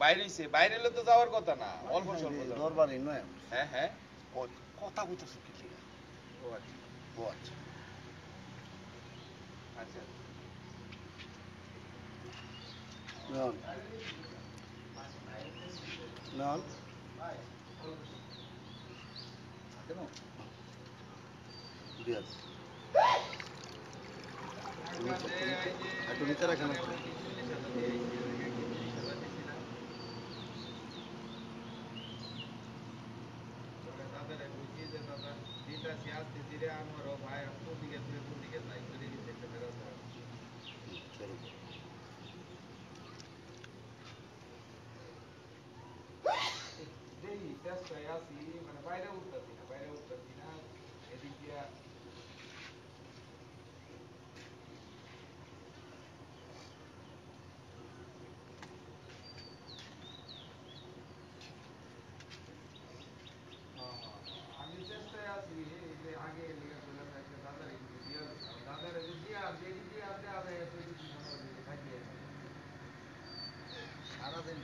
বাইরে হইছে বাইরে হলে তো যাওয়ার কথা না অল্প স্বল্প যাও। দরবারই নয় হ্যাঁ হ্যাঁ ও কথা কইতেছো কি লিগা? ও আচ্ছা ও আচ্ছা আচ্ছা নন নন বিয়াস একটু নিচে রাখেন মানে বাইরে উঠতেছি না এদিক দিয়া আমি চেষ্টায় আছি এই যে আগে লিখে চলে যাচ্ছে দাদার একটু দিয়া দাদার দিয়া যেদিক দিয়ে আসতে হবে সেদিক মনে হয় থাকিয়ে সারাদিন